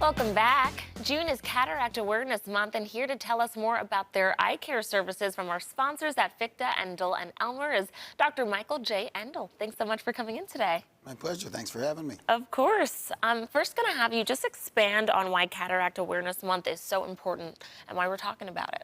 Welcome back. June is Cataract Awareness Month, and here to tell us more about their eye care services from our sponsors at Fichte, Endl, and Elmer is Dr. Michael J. Endl. Thanks so much for coming in today. My pleasure. Thanks for having me. Of course. I'm first going to have you just expand on why Cataract Awareness Month is so important and why we're talking about it.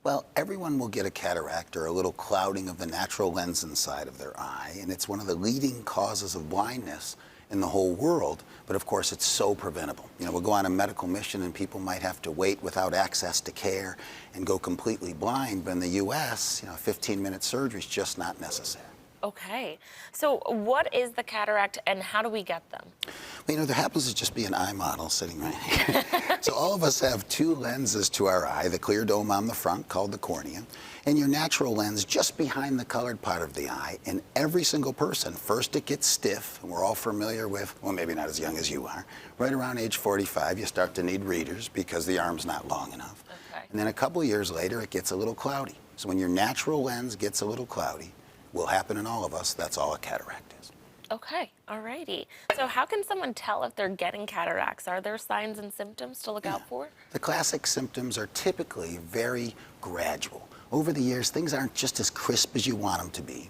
Well, everyone will get a cataract or a little clouding of the natural lens inside of their eye, and it's one of the leading causes of blindness in the whole world, but of course it's so preventable. You know, we'll go on a medical mission and people might have to wait without access to care and go completely blind, but in the U.S., you know, 15-minute surgery is just not necessary. Okay, so what is the cataract and how do we get them? Well, you know, there happens to just be an eye model sitting right here. So all of us have two lenses to our eye, the clear dome on the front called the cornea, and your natural lens just behind the colored part of the eye. And every single person, first it gets stiff, and we're all familiar with, well, maybe not as young as you are, right around age 45, you start to need readers because the arm's not long enough. Okay. And then a couple years later, it gets a little cloudy. So when your natural lens gets a little cloudy, will happen in all of us. That's all a cataract is. Okay, alrighty. So how can someone tell if they're getting cataracts? Are there signs and symptoms to look out for? The classic symptoms are typically very gradual. Over the years, things aren't just as crisp as you want them to be.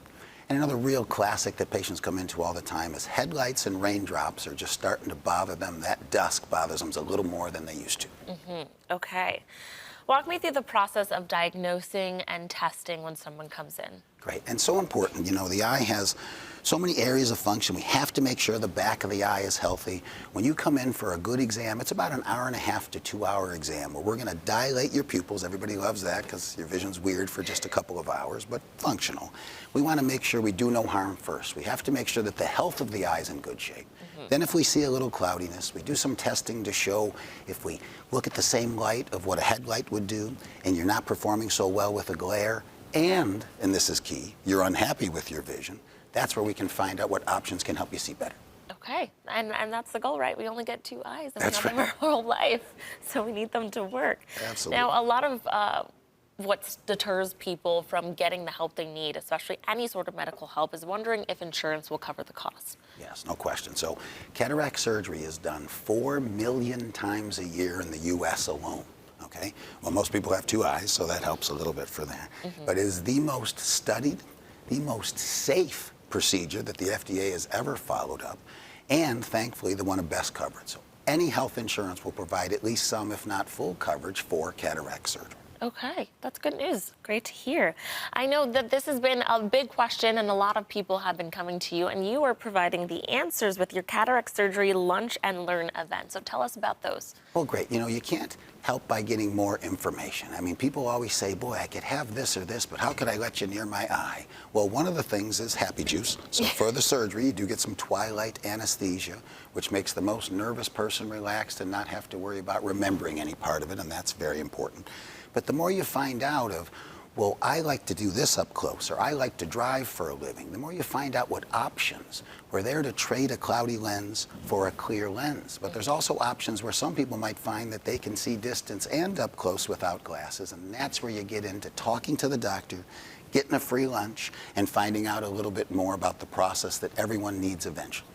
And another real classic that patients come into all the time is headlights and raindrops are just starting to bother them. That dusk bothers them a little more than they used to. Okay. Walk me through the process of diagnosing and testing when someone comes in. Great, and so important. You know, the eye has so many areas of function. We have to make sure the back of the eye is healthy. When you come in for a good exam, it's about an hour-and-a-half to 2-hour exam where we're going to dilate your pupils. Everybody loves that because your vision's weird for just a couple of hours, but functional. We want to make sure we do no harm first. We have to make sure that the health of the eye is in good shape. Then if we see a little cloudiness, we do some testing to show if we look at the same light of what a headlight would do and you're not performing so well with a glare, and this is key, you're unhappy with your vision, that's where we can find out what options can help you see better. Okay, and that's the goal, right? We only get two eyes and That's we have them our whole life, so we need them to work. Absolutely. Now, a lot of what deters people from getting the help they need, especially any sort of medical help, is wondering if insurance will cover the cost. Yes, no question. So cataract surgery is done 4 million times a year in the U.S. alone. Okay? Well, most people have two eyes, so that helps a little bit for that. But it is the most studied, the most safe procedure that the FDA has ever followed up, and thankfully the one of best coverage. So any health insurance will provide at least some, if not full coverage for cataract surgery. Okay, that's good news. Great to hear. I know that this has been a big question and a lot of people have been coming to you, and you are providing the answers with your cataract surgery lunch and learn event. So tell us about those. Well, great. You know, you can't help by getting more information. I mean, people always say, boy, I could have this or this, but how could I let you near my eye? Well, one of the things is happy juice. So for the surgery, you do get some twilight anesthesia, which makes the most nervous person relaxed and not have to worry about remembering any part of it, and that's very important. But the more you find out of, well, I like to do this up close, or I like to drive for a living, the more you find out what options. We're there to trade a cloudy lens for a clear lens. But there's also options where some people might find that they can see distance and up close without glasses, and that's where you get into talking to the doctor, getting a free lunch, and finding out a little bit more about the process that everyone needs eventually.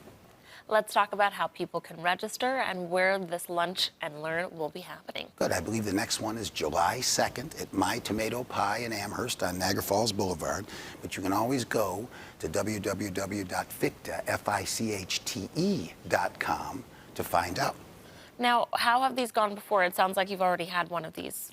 Let's talk about how people can register and where this lunch and learn will be happening. Good. I believe the next one is July 2nd at My Tomato Pie in Amherst on Niagara Falls Boulevard. But you can always go to www.fichte.com to find out. Now, how have these gone before? It sounds like you've already had one of these.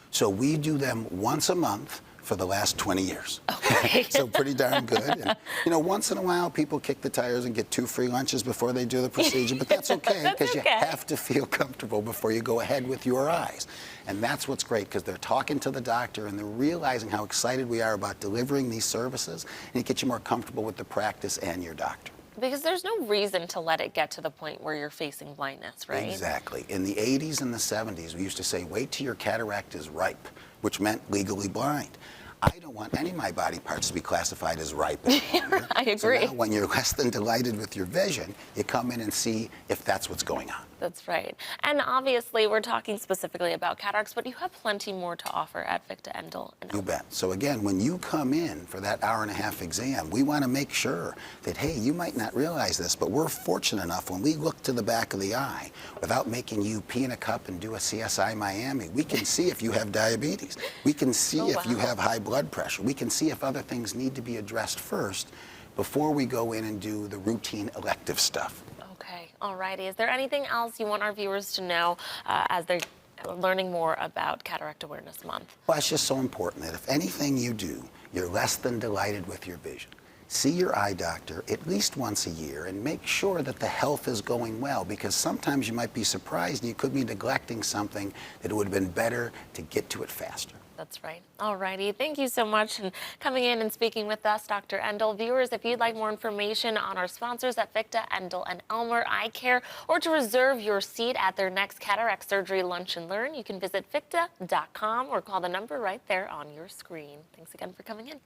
So we do them once a month for the last 20 years. Okay. So pretty darn good. And, you know, once in a while, people kick the tires and get 2 free lunches before they do the procedure, but that's okay because you have to feel comfortable before you go ahead with your eyes. And that's what's great, because they're talking to the doctor and they're realizing how excited we are about delivering these services, and it gets you more comfortable with the practice and your doctor. Because there's no reason to let it get to the point where you're facing blindness, right? Exactly. In the 80s and the 70s, we used to say, wait till your cataract is ripe, which meant legally blind. I don't want any of my body parts to be classified as ripe any longer. I agree. So now when you're less than delighted with your vision, you come in and see if that's what's going on. That's right. And obviously, we're talking specifically about cataracts, but you have plenty more to offer at Fichte, Endl, and You Elmer. bet. So again, when you come in for that hour-and-a-half exam, we want to make sure that, hey, you might not realize this, but we're fortunate enough when we look to the back of the eye, without making you pee in a cup and do a CSI Miami, we can see if you have diabetes. We can see Oh, if you wow. have high blood pressure. We can see if other things need to be addressed first before we go in and do the routine elective stuff. Okay, all righty. Is there anything else you want our viewers to know as they're learning more about Cataract Awareness Month? Well, it's just so important that if anything you do, you're less than delighted with your vision. See your eye doctor at least once a year and make sure that the health is going well, because sometimes you might be surprised and you could be neglecting something that it would have been better to get to it faster. That's right. All righty. Thank you so much for coming in and speaking with us, Dr. Endl. Viewers, if you'd like more information on our sponsors at Fichte, Endl, and Elmer Eyecare, or to reserve your seat at their next cataract surgery lunch and learn, you can visit fichte.com or call the number right there on your screen. Thanks again for coming in.